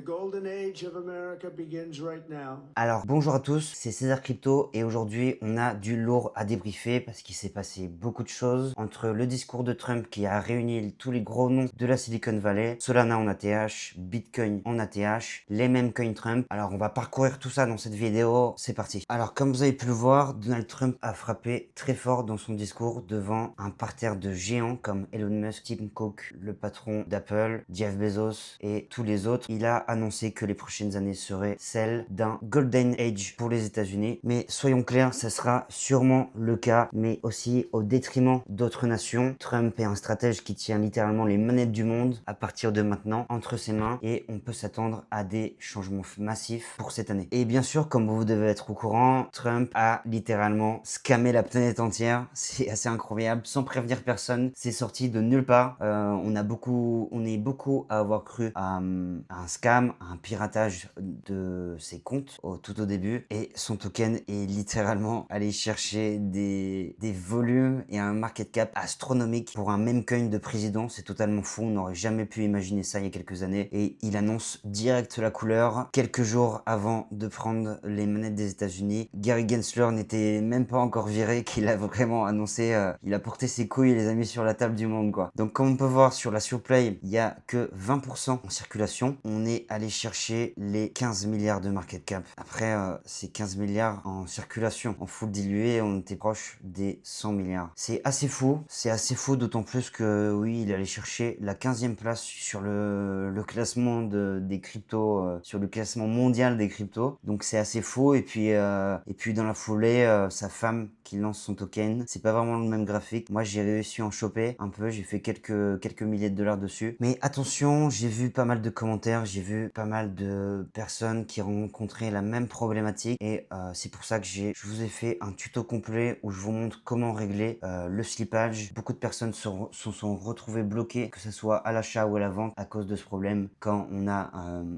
The golden age of America begins right now. Alors bonjour à tous, c'est César Crypto et aujourd'hui on a du lourd à débriefer parce qu'il s'est passé beaucoup de choses entre le discours de Trump qui a réuni tous les gros noms de la Silicon Valley, Solana en ATH, Bitcoin en ATH, les mêmes coins Trump. Alors on va parcourir tout ça dans cette vidéo, c'est parti. Alors comme vous avez pu le voir, Donald Trump a frappé très fort dans son discours devant un parterre de géants comme Elon Musk, Tim Cook, le patron d'Apple, Jeff Bezos et tous les autres. Il a annoncé que les prochaines années seraient celles d'un Golden Age pour les États-Unis. Mais soyons clairs, ça sera sûrement le cas, mais aussi au détriment d'autres nations. Trump est un stratège qui tient littéralement les manettes du monde à partir de maintenant entre ses mains et on peut s'attendre à des changements massifs pour cette année. Et bien sûr, comme vous devez être au courant, Trump a littéralement scammé la planète entière. C'est assez incroyable, sans prévenir personne. C'est sorti de nulle part. On est beaucoup à avoir cru à un scam, à un piratage de ses comptes tout au début, et son token est littéralement allé chercher des volumes et un market cap astronomique pour un meme coin de président. C'est totalement fou, on n'aurait jamais pu imaginer ça il y a quelques années, et il annonce direct la couleur quelques jours avant de prendre les manettes des États-Unis. Gary Gensler n'était même pas encore viré qu'il a vraiment annoncé, il a porté ses couilles et les a mis sur la table du monde quoi. Donc comme on peut voir sur la surplay, il y a que 20% en circulation. On est allé chercher les 15 milliards de market cap. Après, c'est 15 milliards en circulation. En full dilué, on était proche des 100 milliards. C'est assez fou d'autant plus que oui, il allait chercher la 15e place sur le classement des cryptos, sur le classement mondial des cryptos. Donc c'est assez fou. Et puis dans la foulée, sa femme qui lance son token. C'est pas vraiment le même graphique. Moi, j'ai réussi à en choper un peu. J'ai fait quelques milliers de dollars dessus. Mais attention, j'ai vu pas mal de commentaires. J'ai vu pas mal de personnes qui ont rencontré la même problématique. Et c'est pour ça que je vous ai fait un tuto complet où je vous montre comment régler le slippage. Beaucoup de personnes se sont retrouvées bloquées, que ce soit à l'achat ou à la vente, à cause de ce problème. Quand on a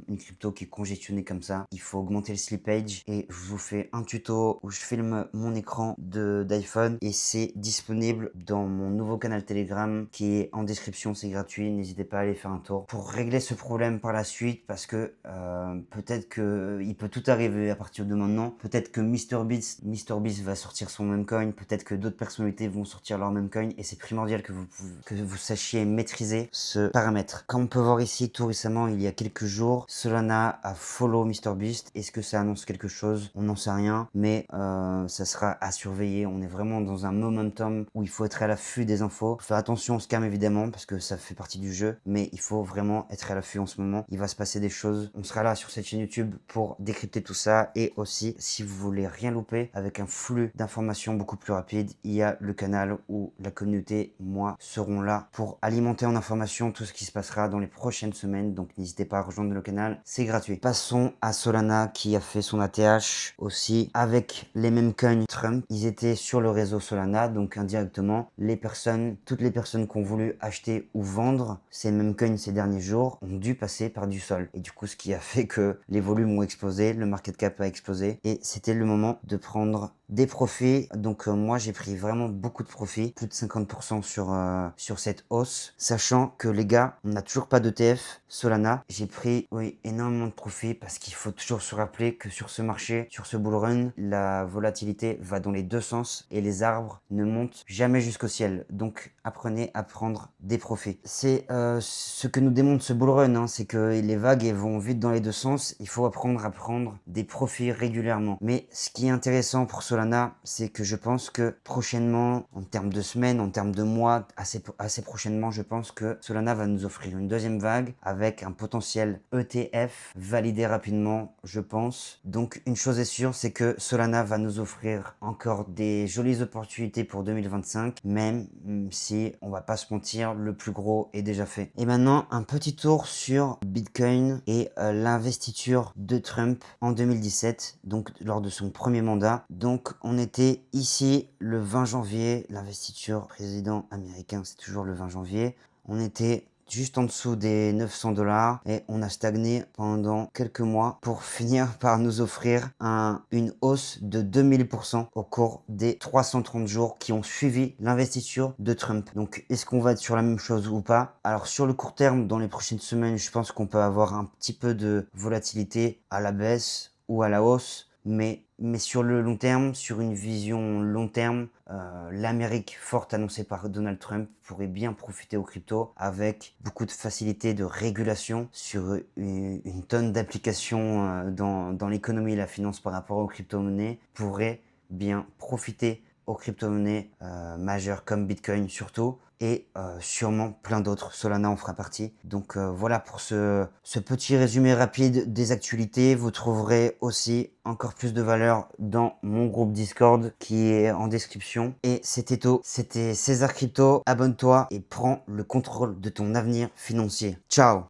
une crypto qui est congestionnée comme ça, il faut augmenter le slippage. Et je vous fais un tuto où je filme mon écran d'iPhone et c'est disponible dans mon nouveau canal Telegram qui est en description, c'est gratuit, n'hésitez pas à aller faire un tour pour régler ce problème par la suite parce que peut-être que il peut tout arriver à partir de maintenant. Peut-être que MrBeast va sortir son même coin, peut-être que d'autres personnalités vont sortir leur même coin et c'est primordial que vous sachiez maîtriser ce paramètre. Comme on peut voir ici, tout récemment, il y a quelques jours, Solana a follow MrBeast. Est-ce que ça annonce quelque chose? On n'en sait rien, mais ça sera à surveiller. On est vraiment dans un momentum où il faut être à l'affût des infos. Faire attention au scam évidemment parce que ça fait partie du jeu, mais il faut vraiment être à l'affût en ce moment. Il va se passer des choses. On sera là sur cette chaîne YouTube pour décrypter tout ça et aussi si vous voulez rien louper avec un flux d'informations beaucoup plus rapide, il y a le canal où la communauté, moi, seront là pour alimenter en information tout ce qui se passera dans les prochaines semaines. Donc n'hésitez pas à rejoindre le canal, c'est gratuit. Passons à Solana qui a fait son ATH aussi avec les mêmes coins Trump. Ils étaient sur le réseau Solana, donc indirectement, toutes les personnes qui ont voulu acheter ou vendre ces mêmes coins ces derniers jours ont dû passer par du sol. Et du coup, ce qui a fait que les volumes ont explosé, le market cap a explosé et c'était le moment de prendre des profits. Donc moi, j'ai pris vraiment beaucoup de profits, plus de 50% sur cette hausse, sachant que les gars, on n'a toujours pas d'ETF Solana. J'ai pris énormément de profits parce qu'il faut toujours se rappeler que sur ce marché, sur ce bull run, la volatilité va dans les deux sens et les arbres ne montent jamais jusqu'au ciel. Donc apprenez à prendre des profits. C'est ce que nous démontre ce bull run, hein, c'est que les vagues elles vont vite dans les deux sens. Il faut apprendre à prendre des profits régulièrement. Mais ce qui est intéressant pour Solana, c'est que je pense que prochainement, en termes de semaines, en termes de mois, assez prochainement, je pense que Solana va nous offrir une deuxième vague avec un potentiel ETF validé rapidement, je pense. Donc une chose est sûre, c'est que Solana va nous offrir encore des jolies opportunités pour 2025, même si on va pas se mentir, le plus gros est déjà fait. Et maintenant, un petit tour sur Bitcoin et l'investiture de Trump en 2017, donc lors de son premier mandat. Donc on était ici le 20 janvier, l'investiture président américain, c'est toujours le 20 janvier. On était juste en dessous des 900 $ et on a stagné pendant quelques mois pour finir par nous offrir une hausse de 2000% au cours des 330 jours qui ont suivi l'investiture de Trump. Donc, est-ce qu'on va être sur la même chose ou pas? Alors, sur le court terme, dans les prochaines semaines, je pense qu'on peut avoir un petit peu de volatilité à la baisse ou à la hausse. Mais sur le long terme, sur une vision long terme, l'Amérique forte annoncée par Donald Trump pourrait bien profiter aux cryptos avec beaucoup de facilité de régulation sur une tonne d'applications dans l'économie et la finance par rapport aux crypto-monnaies pourrait bien profiter aux crypto-monnaies majeures comme Bitcoin surtout et sûrement plein d'autres. Solana en fera partie. Donc voilà pour ce petit résumé rapide des actualités. Vous trouverez aussi encore plus de valeur dans mon groupe Discord qui est en description. Et c'était tout. C'était César Crypto. Abonne-toi et prends le contrôle de ton avenir financier. Ciao!